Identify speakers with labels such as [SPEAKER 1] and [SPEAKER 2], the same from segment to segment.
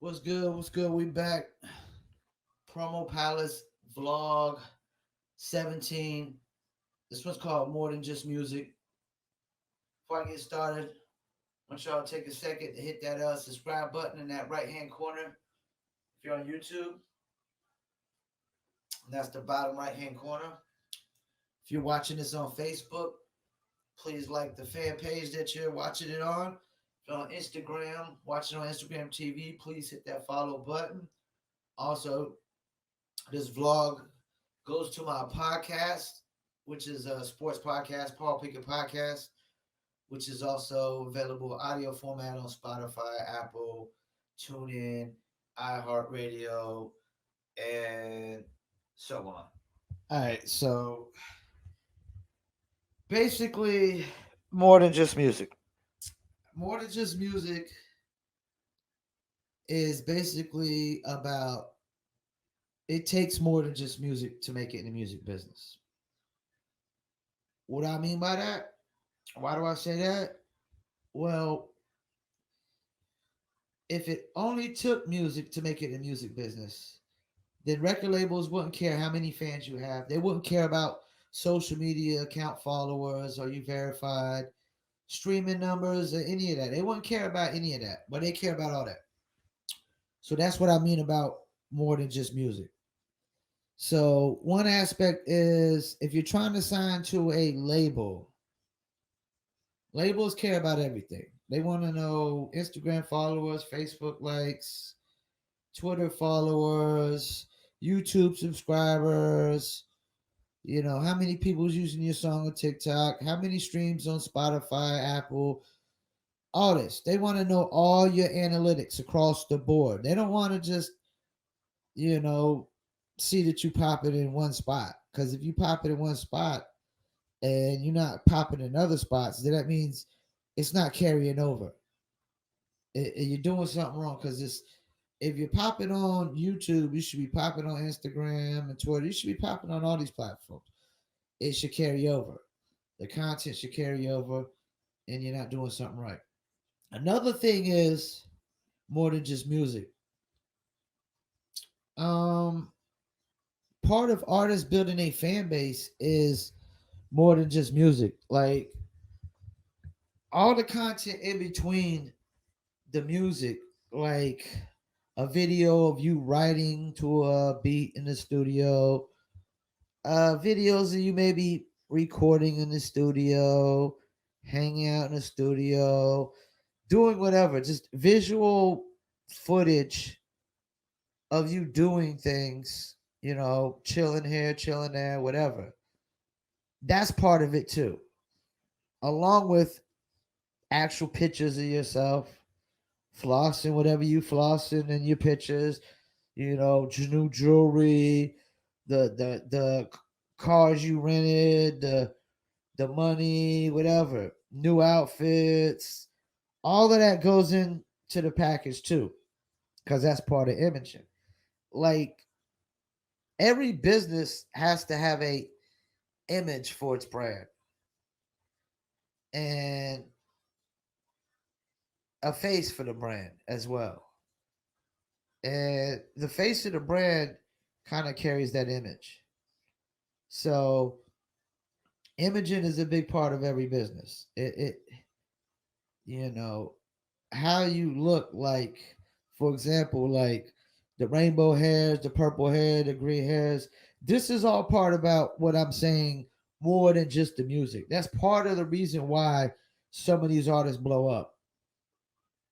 [SPEAKER 1] What's good? What's good? We back. Promo Palace Vlog 17. This one's called More Than Just Music. Before I get started, I want y'all to take a second to hit that subscribe button in that right hand corner. If you're on YouTube, that's the bottom right hand corner. If you're watching this on Facebook, please like the fan page that you're watching it on. If you're on Instagram, watching on Instagram TV, please hit that follow button. Also, this vlog goes to my podcast, which is a sports podcast, Paul Pickett Podcast, which is also available audio format on Spotify, Apple, TuneIn, iHeartRadio, and so on. All right, so basically, more than just music. More than just music is basically about it takes more than just music to make it in the music business. What I mean by that? Why do I say that? Well, if it only took music to make it a music business, then record labels wouldn't care how many fans you have. They wouldn't care about social media account followers, are you verified, streaming numbers, or any of that. They wouldn't care about any of that, but they care about all that. So that's what I mean about more than just music. So one aspect is if you're trying to sign to a label, labels care about everything. They want to know Instagram followers, Facebook likes, Twitter followers, YouTube subscribers, how many people's using your song on TikTok, how many streams on Spotify, Apple, all this. They want to know all your analytics across the board. They don't want to just, you know, see that you pop it in one spot. Because if you pop it in one spot and you're not popping in other spots, then that means it's not carrying over. You're doing something wrong because it's if you're popping on YouTube, you should be popping on Instagram and Twitter. You should be popping on all these platforms. It should carry over. The content should carry over, and you're not doing something right. Another thing is more than just music. Um, Part of artists building a fan base is more than just music. Like all the content in between the music, like a video of you writing to a beat in the studio, videos of you maybe recording in the studio, hanging out in the studio, doing whatever, just visual footage of you doing things, chilling here, chilling there, whatever. That's part of it too, along with actual pictures of yourself, flossing, whatever you flossing in your pictures, new jewelry, the cars you rented, the money, whatever, new outfits, all of that goes into the package too, because that's part of imaging. Like every business has to have a image for its brand and a face for the brand as well. And the face of the brand kind of carries that image. So imaging is a big part of every business. It you know how you look, like for example, like the rainbow hairs, the purple hair, the green hairs. This is all part about what I'm saying, more than just the music. That's part of the reason why some of these artists blow up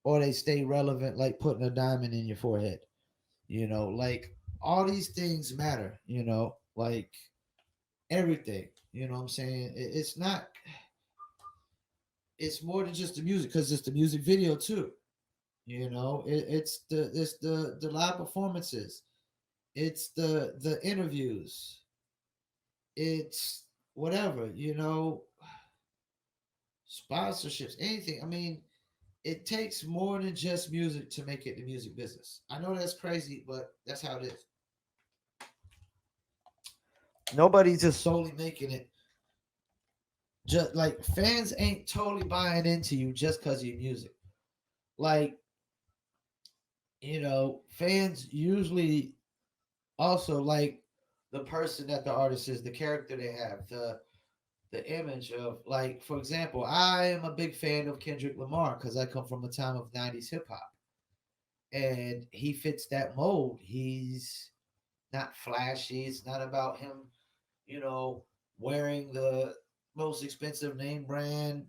[SPEAKER 1] or they stay relevant, like putting a diamond in your forehead. Like all these things matter, like everything. You know what I'm saying? It's not, it's more than just the music because it's the music video too. It's the live performances. It's the interviews. It's whatever, sponsorships, anything. I mean, it takes more than just music to make it the music business. I know that's crazy, but that's how it is. Nobody's just solely making it. Just like fans ain't totally buying into you just because of your music. Like fans usually also like the person that the artist is, the character they have, the image of, like, for example, I am a big fan of Kendrick Lamar because I come from a time of 90s hip hop, and he fits that mold. He's not flashy. It's not about him, you know, wearing the most expensive name brand,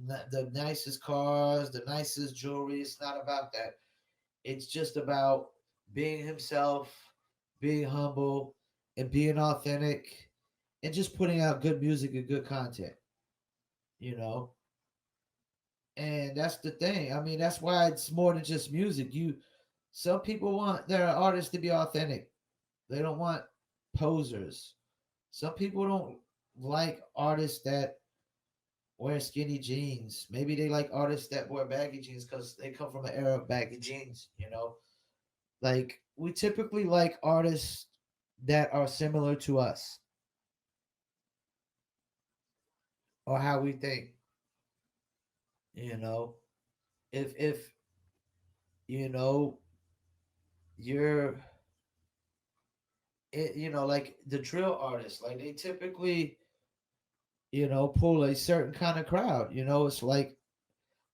[SPEAKER 1] the nicest cars, the nicest jewelry. It's not about that. It's just about being himself, being humble, and being authentic, and just putting out good music and good content, you know? And that's the thing. I mean, that's why it's more than just music. Some people want their artists to be authentic. They don't want posers. Some people don't like artists that wear skinny jeans. Maybe they like artists that wear baggy jeans because they come from an era of baggy jeans. Like, we typically like artists that are similar to us or how we think. You know, if you know you're like the drill artists, like they typically pull a certain kind of crowd. It's like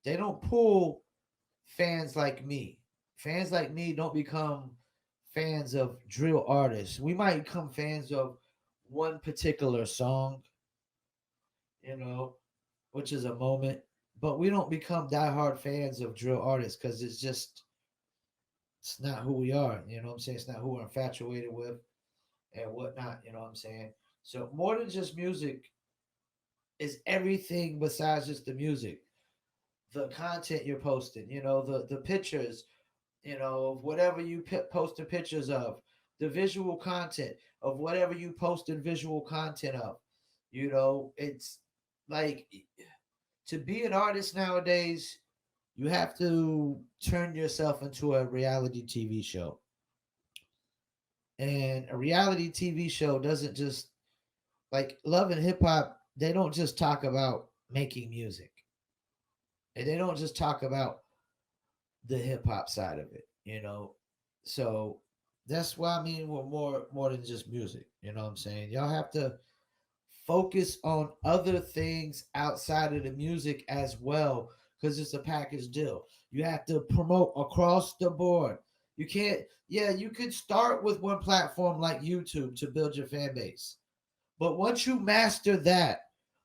[SPEAKER 1] they don't pull fans like me. Fans like me don't become fans of drill artists. We might become fans of one particular song, you know, which is a moment, but we don't become diehard fans of drill artists because it's not who we are. You know what I'm saying? It's not who we're infatuated with and whatnot. You know what I'm saying? So more than just music is everything besides just the music. The content you're posting, the pictures, of whatever you posted pictures of, the visual content of whatever you posted visual content of. It's like, to be an artist nowadays, you have to turn yourself into a reality TV show. And a reality TV show doesn't just, like, Love and Hip Hop, they don't just talk about making music. And they don't just talk about the hip hop side of it. So that's why I mean we're more than just music. You know what I'm saying? Y'all have to focus on other things outside of the music as well, because it's a package deal. You have to promote across the board. You can't, yeah, you could start with one platform like YouTube to build your fan base. But once you master that,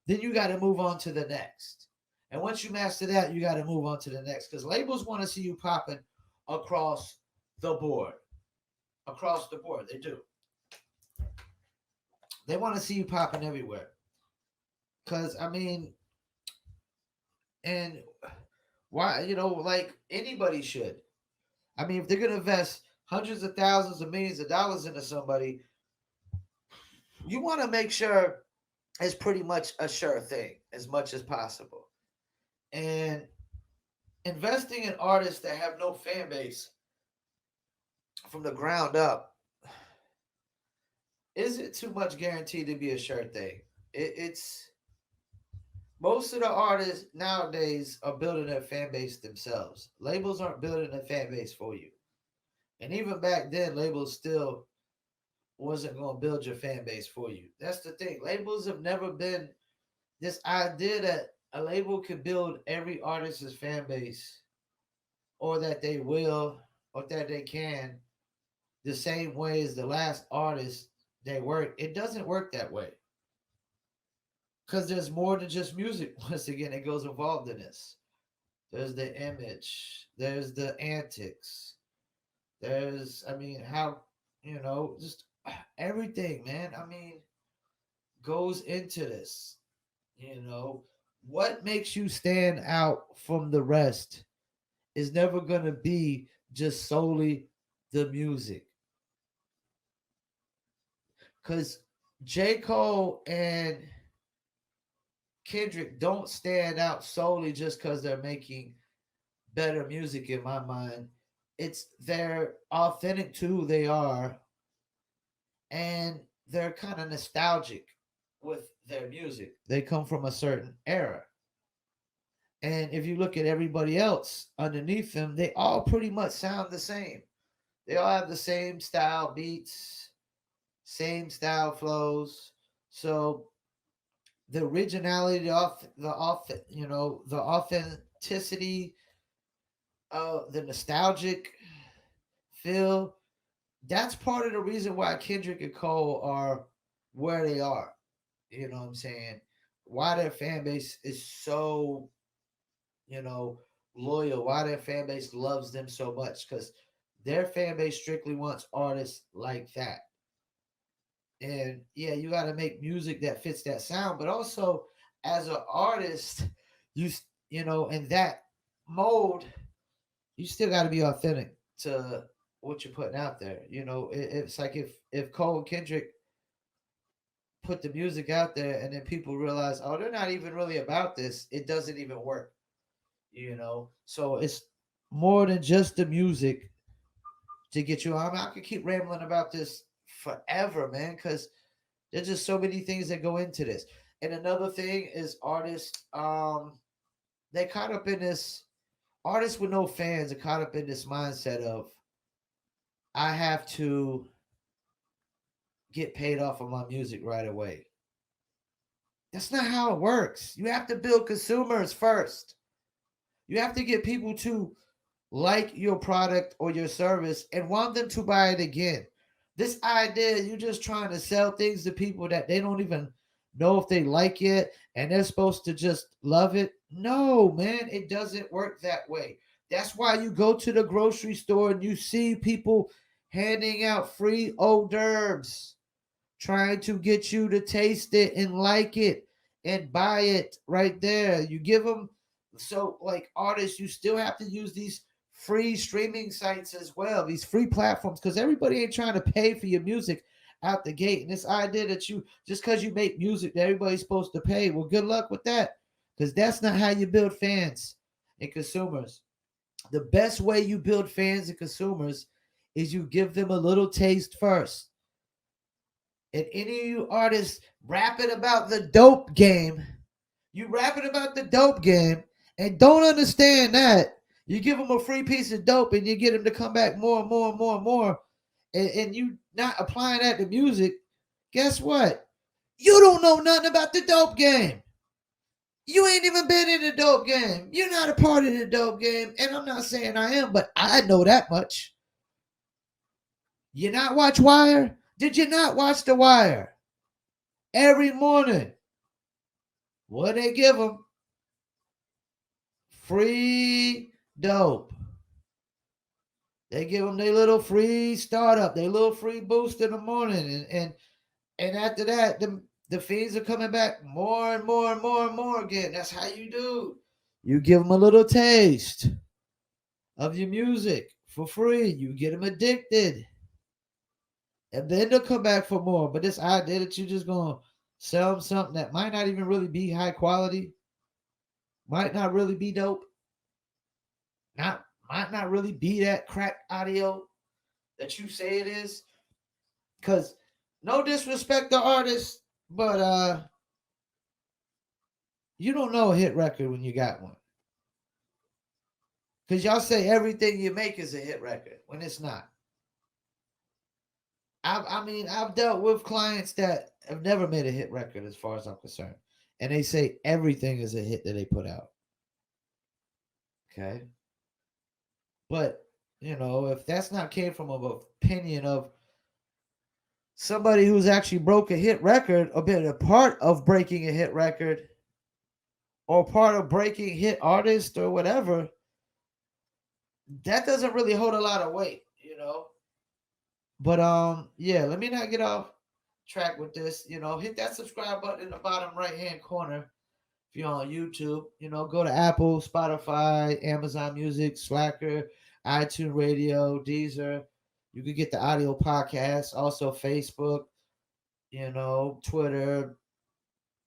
[SPEAKER 1] then you got to move on to the next. And once you master that, you got to move on to the next, because labels want to see you popping across the board. Across the board, they do. They want to see you popping everywhere. Because, I mean, and why, like anybody should. I mean, if they're going to invest hundreds of thousands of millions of dollars into somebody, you want to make sure it's pretty much a sure thing as much as possible. And investing in artists that have no fan base from the ground up, is it too much guaranteed to be a sure thing? It's most of the artists nowadays are building their fan base themselves. Labels aren't building a fan base for you. And even back then, labels still wasn't going to build your fan base for you. That's the thing. Labels have never been this idea that a label could build every artist's fan base, or that they will, or that they can, the same way as the last artist they work. It doesn't work that way, because there's more than just music. Once again, it goes involved in this. There's the image, there's the antics, there's, I mean, how, just everything, man. I mean, goes into this. You know, what makes you stand out from the rest is never going to be just solely the music. Because J. Cole and Kendrick don't stand out solely just because they're making better music, in my mind. It's they're authentic to who they are, and they're kind of nostalgic with their music. They come from a certain era. And if you look at everybody else underneath them, they all pretty much sound the same. They all have the same style beats, same style flows. So the originality, the authenticity, the nostalgic feel. That's part of the reason why Kendrick and Cole are where they are. You know what I'm saying? Why their fan base is so, you know, loyal. Why their fan base loves them so much? Because their fan base strictly wants artists like that. And yeah, you got to make music that fits that sound, but also as an artist, you in that mode, you still got to be authentic to what you're putting out there. It's like if Cole and Kendrick put the music out there and then people realize, oh, they're not even really about this, it doesn't even work. So it's more than just the music to get you on. I could keep rambling about this forever, man, because there's just so many things that go into this. And another thing is artists, they caught up in this. Artists with no fans are caught up in this mindset of, I have to get paid off of my music right away. That's not how it works. You have to build consumers first. You have to get people to like your product or your service and want them to buy it again. This idea, you're just trying to sell things to people that they don't even know if they like it and they're supposed to just love it. No, man, it doesn't work that way. That's why you go to the grocery store and you see people handing out free hors d'oeuvres, trying to get you to taste it and like it and buy it right there. You give them, so like artists, you still have to use these free streaming sites as well, these free platforms, because everybody ain't trying to pay for your music out the gate. And this idea that you, just because you make music that everybody's supposed to pay, well, good luck with that, because that's not how you build fans and consumers. The best way you build fans and consumers is you give them a little taste first. And any of you artists rapping about the dope game, you rapping about the dope game and don't understand that, you give them a free piece of dope and you get them to come back more and more and more and more, and you not applying that to music, guess what? You don't know nothing about the dope game. You ain't even been in the dope game. You're not a part of the dope game. And I'm not saying I am, but I know that much. You not watch Wire? Did you not watch The Wire? Every morning, what they give them? Free dope. They give them their little free startup, their little free boost in the morning, and after that, the fees are coming back more and more and more and more again. That's how you do. You give them a little taste of your music for free. You get them addicted, and then they'll come back for more. But this idea that you're just gonna sell them something that might not even really be high quality, might not really be dope, not might not really be that crack audio that you say it is. Cause no disrespect to artists, but you don't know a hit record when you got one. Cause y'all say everything you make is a hit record when it's not. I've dealt with clients that have never made a hit record as far as I'm concerned. And they say everything is a hit that they put out. Okay. But, if that's not came from an opinion of somebody who's actually broke a hit record or been a part of breaking a hit record or part of breaking hit artist or whatever, that doesn't really hold a lot of weight. But yeah, let me not get off track with this. Hit that subscribe button in the bottom right hand corner if you're on YouTube. Go to Apple, Spotify, Amazon Music, Slacker, iTunes Radio, Deezer. You can get the audio podcast, also Facebook, Twitter,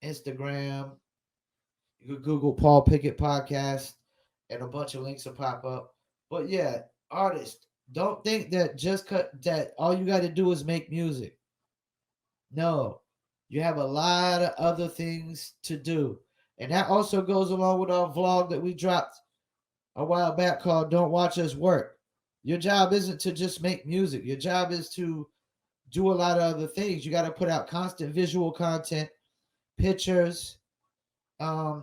[SPEAKER 1] Instagram. You could Google Paul Pickett podcast and a bunch of links will pop up. But yeah, artists, don't think that that all you got to do is make music. No, you have a lot of other things to do. And that also goes along with our vlog that we dropped a while back called Don't Watch Us Work. Your job isn't to just make music. Your job is to do a lot of other things. You got to put out constant visual content, pictures,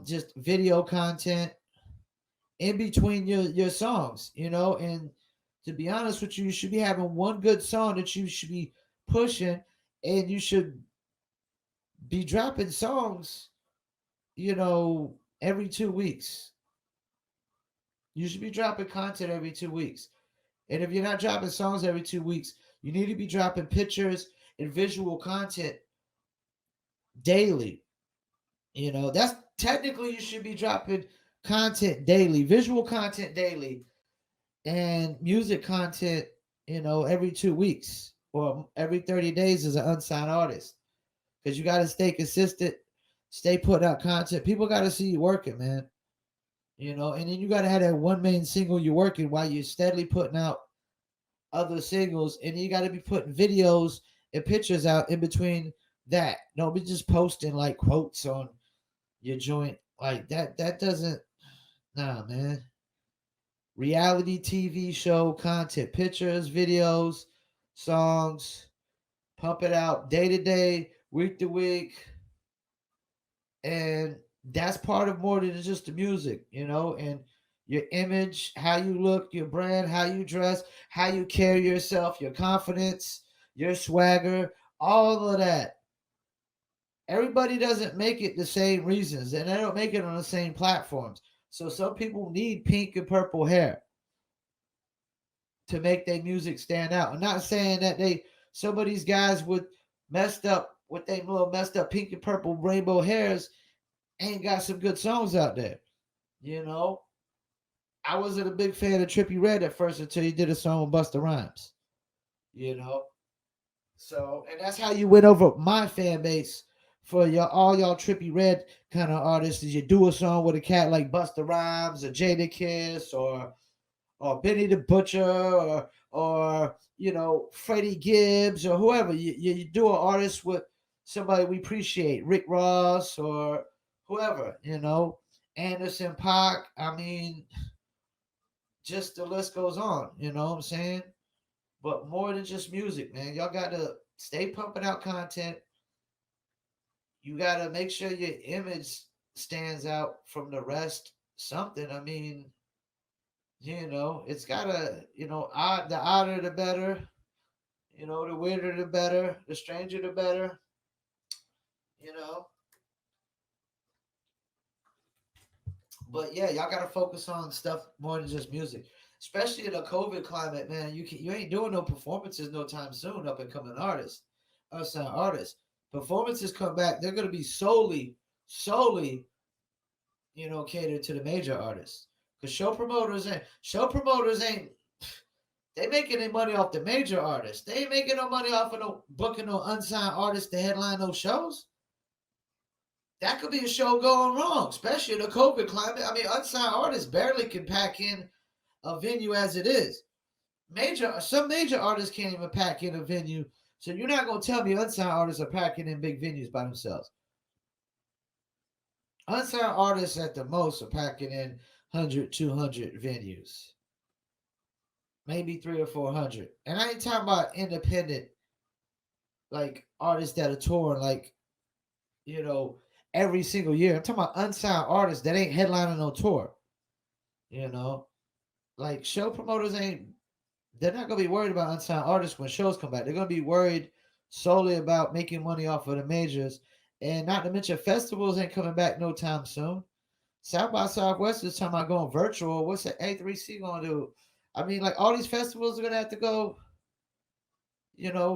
[SPEAKER 1] just video content in between your songs, and to be honest with you, you should be having one good song that you should be pushing, and you should be dropping songs, you know, every 2 weeks. You should be dropping content every 2 weeks. And if you're not dropping songs every 2 weeks, you need to be dropping pictures and visual content daily. That's technically you should be dropping content daily, visual content daily, and music content, every 2 weeks or every 30 days as an unsigned artist. Because you got to stay consistent, stay putting out content. People got to see you working, man. And then you got to have that one main single you're working while you're steadily putting out other singles. And you got to be putting videos and pictures out in between that. Don't be just posting like quotes on your joint like that. That doesn't, nah, man. Reality TV show content, pictures, videos, songs, pump it out day to day, week to week. And that's part of more than just the music, and your image, how you look, your brand, how you dress, how you carry yourself, your confidence, your swagger, all of that. Everybody doesn't make it the same reasons, and they don't make it on the same platforms. So some people need pink and purple hair to make their music stand out. I'm not saying that some of these guys with they little messed up pink and purple rainbow hairs ain't got some good songs out there. You know, I wasn't a big fan of Trippie Redd at first until he did a song with Busta Rhymes. You know, so and that's how you win over my fan base for all y'all Trippie Redd kind of artists. Is you do a song with a cat like Busta Rhymes or Jadakiss or Benny the Butcher or Freddie Gibbs or whoever. You do an artist with somebody we appreciate, Rick Ross or whoever, Anderson Paak. I mean, just the list goes on. You know what I'm saying? But more than just music, man. Y'all got to stay pumping out content. You got to make sure your image stands out from the rest. Something. I mean, it's gotta, the odder the better, the weirder the better, the stranger the better, you know. But yeah, y'all gotta focus on stuff more than just music, especially in a COVID climate, man. You ain't doing no performances no time soon. Up and coming artists, artists, performances come back. They're gonna be solely, catered to the major artists. Cause show promoters ain't they making their money off the major artists. They ain't making no money off of no booking no unsigned artists to headline those shows. That could be a show going wrong, especially in the COVID climate. I mean, unsigned artists barely can pack in a venue as it is. Some major artists can't even pack in a venue. So you're not gonna tell me unsigned artists are packing in big venues by themselves. Unsigned artists at the most are packing in 100, 200 venues. Maybe 300 or 400. And I ain't talking about independent, like artists that are touring, like, every single year. I'm talking about unsigned artists that ain't headlining no tour. Like show promoters they're not gonna be worried about unsigned artists when shows come back. They're gonna be worried solely about making money off of the majors. And not to mention festivals ain't coming back no time soon. South by Southwest is talking about going virtual. What's the A3C gonna do? I mean, like all these festivals are gonna have to go,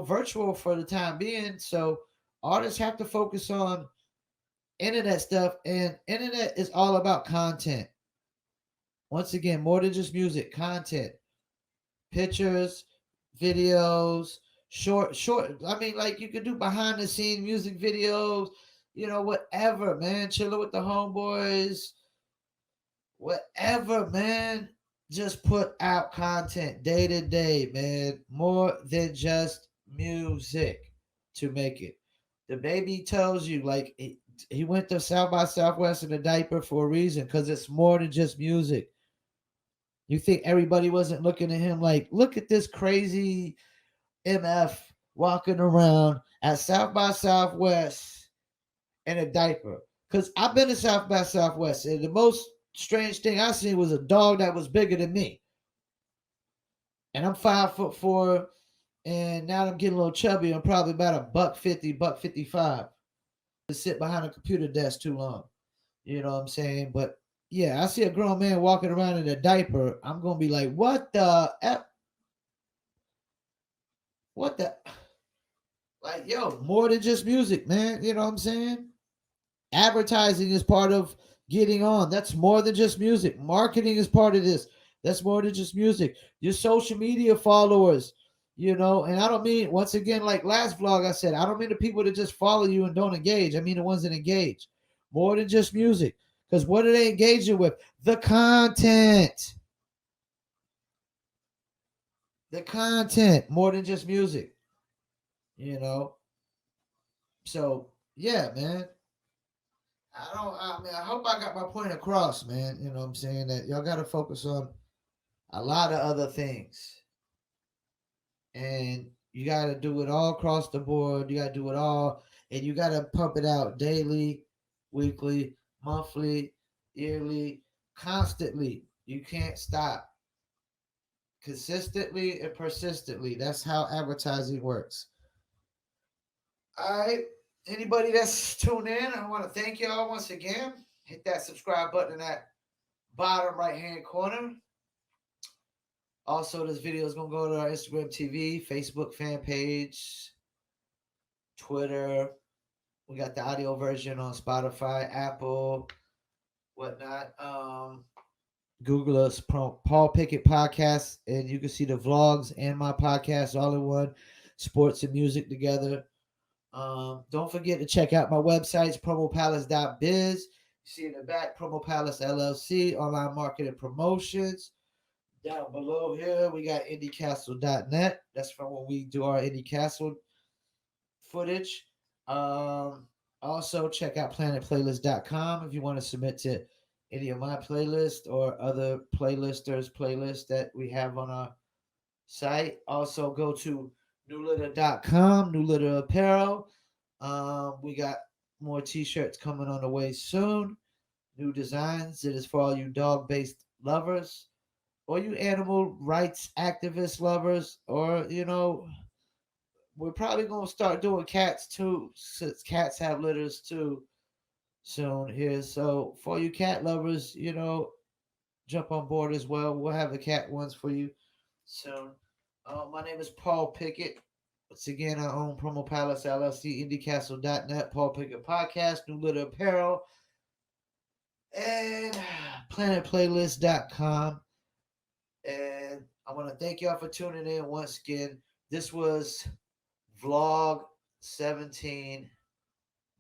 [SPEAKER 1] virtual for the time being. So artists have to focus on internet stuff, and internet is all about content. Once again, more than just music, content, pictures, videos, short. I mean, like you could do behind the scene music videos, whatever, man. Chilling with the homeboys, whatever, man. Just put out content day to day, man. More than just music to make it. The baby tells you, like, He went to South by Southwest in a diaper for a reason, because it's more than just music. You think everybody wasn't looking at him like, look at this crazy MF walking around at South by Southwest in a diaper? Because I've been to South by Southwest, and the most strange thing I seen was a dog that was bigger than me. And I'm 5'4", and now I'm getting a little chubby. I'm probably about a buck 50, buck 55. To sit behind a computer desk too long. You know what I'm saying? But yeah, I see a grown man walking around in a diaper. I'm gonna be like, what the F? What the? Like, yo, more than just music, man. You know what I'm saying? Advertising is part of getting on. That's more than just music. Marketing is part of this. That's more than just music. Your social media followers, and I don't mean, once again, like last vlog I said, I don't mean the people that just follow you and don't engage. I mean the ones that engage. More than just music. Because what are they engaging with? The content. The content more than just music. You know? So yeah, man. I hope I got my point across, man. You know what I'm saying? That y'all gotta focus on a lot of other things. And you gotta do it all across the board. You gotta do it all, and you gotta pump it out daily, weekly, monthly, yearly, constantly. You can't stop. Consistently and persistently. That's how advertising works. All right. Anybody that's tuned in, I want to thank y'all once again. Hit that subscribe button in that bottom right hand corner. Also, this video is going to go to our Instagram TV, Facebook fan page, Twitter. We got the audio version on Spotify, Apple, whatnot. Google us, Paul Pickett Podcast, and you can see the vlogs and my podcast all in one, sports and music together. Don't forget to check out my websites, promopalace.biz. You see in the back, Promo Palace LLC, online marketing promotions. Down below here, we got IndyCastle.net. That's from when we do our Indy Castle footage. Also, check out planetplaylist.com if you want to submit to any of my playlists or other playlists that we have on our site. Also, go to newlitter.com, New Litter Apparel. We got more t-shirts coming on the way soon. New designs. It is for all you dog-based lovers or you animal rights activist lovers, or we're probably gonna start doing cats too, since cats have litters too soon here. So for you cat lovers, jump on board as well. We'll have the cat ones for you soon. My name is Paul Pickett. Once again, I own Promo Palace LLC, IndyCastle.net, Paul Pickett Podcast, New Litter Apparel, and PlanetPlaylist.com. And I want to thank y'all for tuning in once again. This was vlog 17,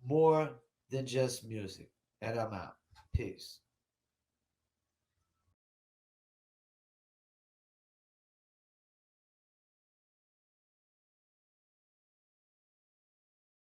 [SPEAKER 1] more than just music. And I'm out. Peace.